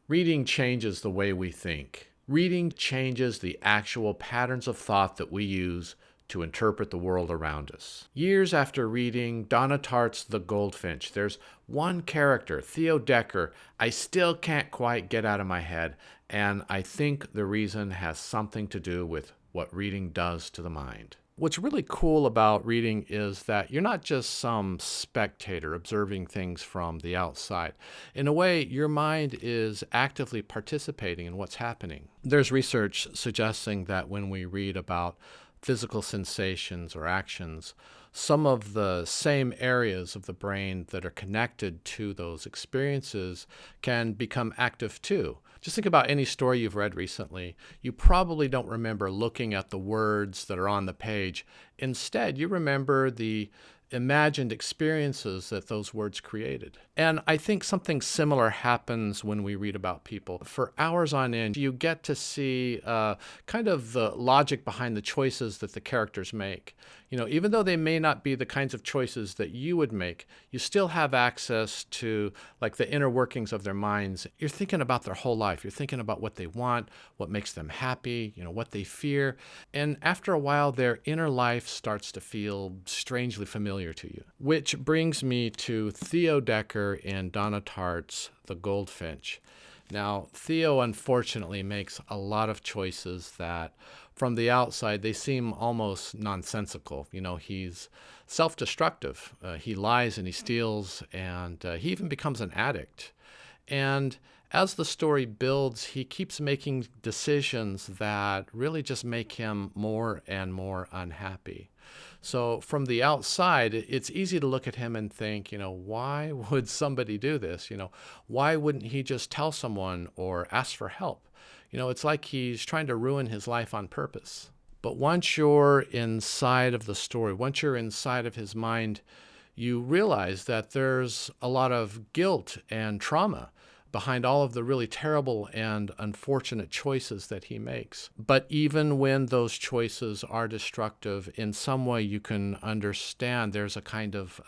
Reading changes the way we think. Reading changes the actual patterns of thought that we use to interpret the world around us. Years after reading Donna Tartt's The Goldfinch, there's one character, Theo Decker, I still can't quite get out of my head, and I think the reason has something to do with what reading does to the mind. What's really cool about reading is that you're not just some spectator observing things from the outside. In a way, your mind is actively participating in what's happening. There's research suggesting that when we read about physical sensations or actions, some of the same areas of the brain that are connected to those experiences can become active too. Just think about any story you've read recently. You probably don't remember looking at the words that are on the page. Instead, you remember the imagined experiences that those words created. And I think something similar happens when we read about people. For hours on end, you get to see kind of the logic behind the choices that the characters make. Even though they may not be the kinds of choices that you would make, you still have access to like the inner workings of their minds. You're thinking about their whole life. You're thinking about what they want, what makes them happy, what they fear. And after a while, their inner life starts to feel strangely familiar to you. Which brings me to Theo Decker in Donna Tartt's The Goldfinch. Now, Theo unfortunately makes a lot of choices that from the outside, they seem almost nonsensical. He's self-destructive. He lies and he steals, and he even becomes an addict. And as the story builds, he keeps making decisions that really just make him more and more unhappy. So from the outside, it's easy to look at him and think, why would somebody do this? Why wouldn't he just tell someone or ask for help? It's like he's trying to ruin his life on purpose. But once you're inside of the story, once you're inside of his mind, you realize that there's a lot of guilt and trauma behind all of the really terrible and unfortunate choices that he makes. But even when those choices are destructive, in some way you can understand there's a kind of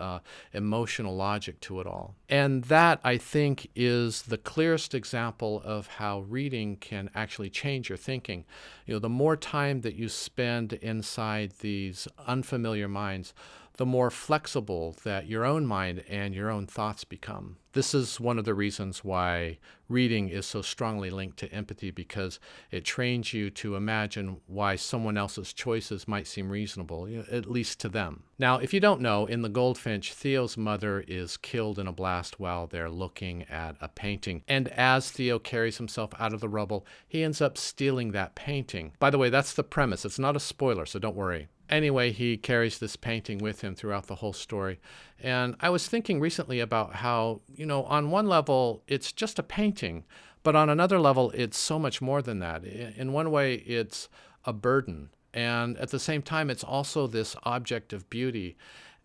emotional logic to it all. And that, I think, is the clearest example of how reading can actually change your thinking. The more time that you spend inside these unfamiliar minds, the more flexible that your own mind and your own thoughts become. This is one of the reasons why reading is so strongly linked to empathy, because it trains you to imagine why someone else's choices might seem reasonable, at least to them. Now, if you don't know, in The Goldfinch, Theo's mother is killed in a blast while they're looking at a painting. And as Theo carries himself out of the rubble, he ends up stealing that painting. By the way, that's the premise. It's not a spoiler, so don't worry. Anyway, he carries this painting with him throughout the whole story. And I was thinking recently about how, on one level, it's just a painting, but on another level, it's so much more than that. In one way, it's a burden. And at the same time, it's also this object of beauty.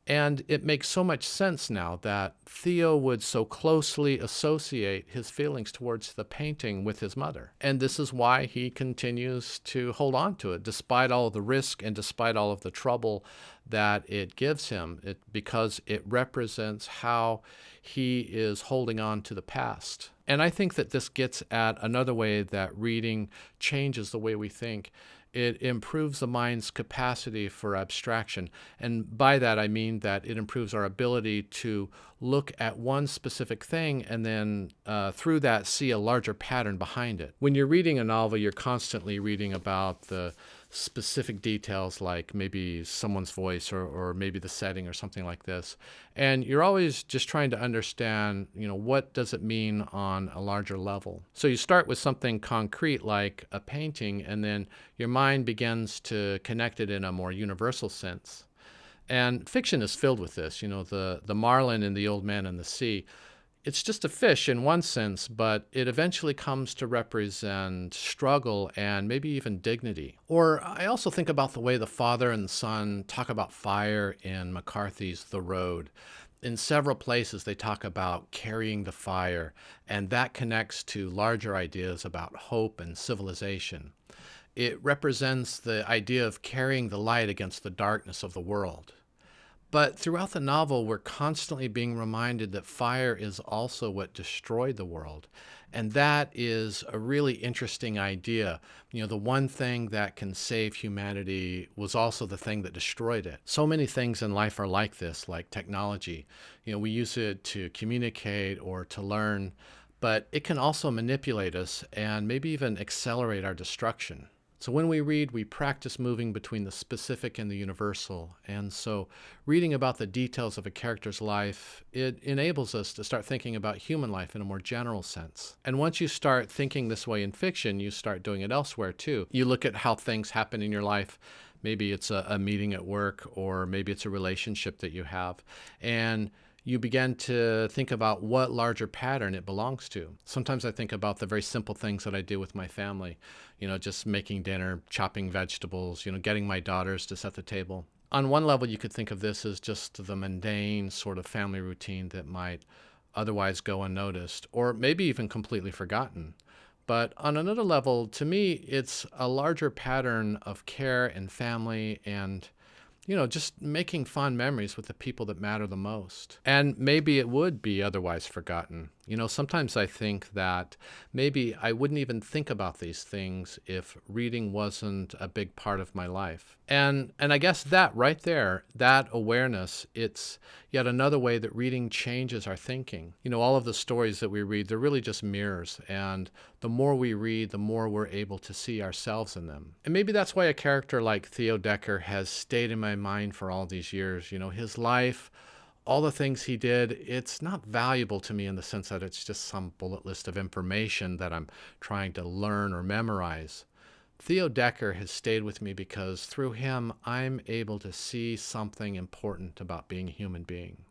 And it makes so much sense now that Theo would so closely associate his feelings towards the painting with his mother. And this is why he continues to hold on to it, despite all of the risk and despite all of the trouble that it gives him, because it represents how he is holding on to the past. And I think that this gets at another way that reading changes the way we think. It improves the mind's capacity for abstraction. And by that, I mean that it improves our ability to look at one specific thing and then through that see a larger pattern behind it. When you're reading a novel, you're constantly reading about the specific details, like maybe someone's voice or maybe the setting or something like this. And you're always just trying to understand, what does it mean on a larger level? So you start with something concrete like a painting, and then your mind begins to connect it in a more universal sense. And fiction is filled with this. The marlin in The Old Man and the Sea. It's just a fish in one sense, but it eventually comes to represent struggle and maybe even dignity. Or I also think about the way the father and the son talk about fire in McCarthy's The Road. In several places, they talk about carrying the fire, and that connects to larger ideas about hope and civilization. It represents the idea of carrying the light against the darkness of the world. But throughout the novel, we're constantly being reminded that fire is also what destroyed the world. And that is a really interesting idea. The one thing that can save humanity was also the thing that destroyed it. So many things in life are like this, like technology. We use it to communicate or to learn, but it can also manipulate us and maybe even accelerate our destruction. So when we read, we practice moving between the specific and the universal. And so reading about the details of a character's life, it enables us to start thinking about human life in a more general sense. And once you start thinking this way in fiction, you start doing it elsewhere too. You look at how things happen in your life. Maybe it's a meeting at work, or maybe it's a relationship that you have. And you begin to think about what larger pattern it belongs to. Sometimes I think about the very simple things that I do with my family, just making dinner, chopping vegetables, getting my daughters to set the table. On one level, you could think of this as just the mundane sort of family routine that might otherwise go unnoticed, or maybe even completely forgotten. But on another level, to me, it's a larger pattern of care and family and just making fond memories with the people that matter the most. And maybe it would be otherwise forgotten. Sometimes I think that maybe I wouldn't even think about these things if reading wasn't a big part of my life. And I guess that right there, that awareness, it's yet another way that reading changes our thinking. All of the stories that we read, they're really just mirrors. And the more we read, the more we're able to see ourselves in them. And maybe that's why a character like Theo Decker has stayed in my mind for all these years. His life, all the things he did, it's not valuable to me in the sense that it's just some bullet list of information that I'm trying to learn or memorize. Theo Decker has stayed with me because through him, I'm able to see something important about being a human being.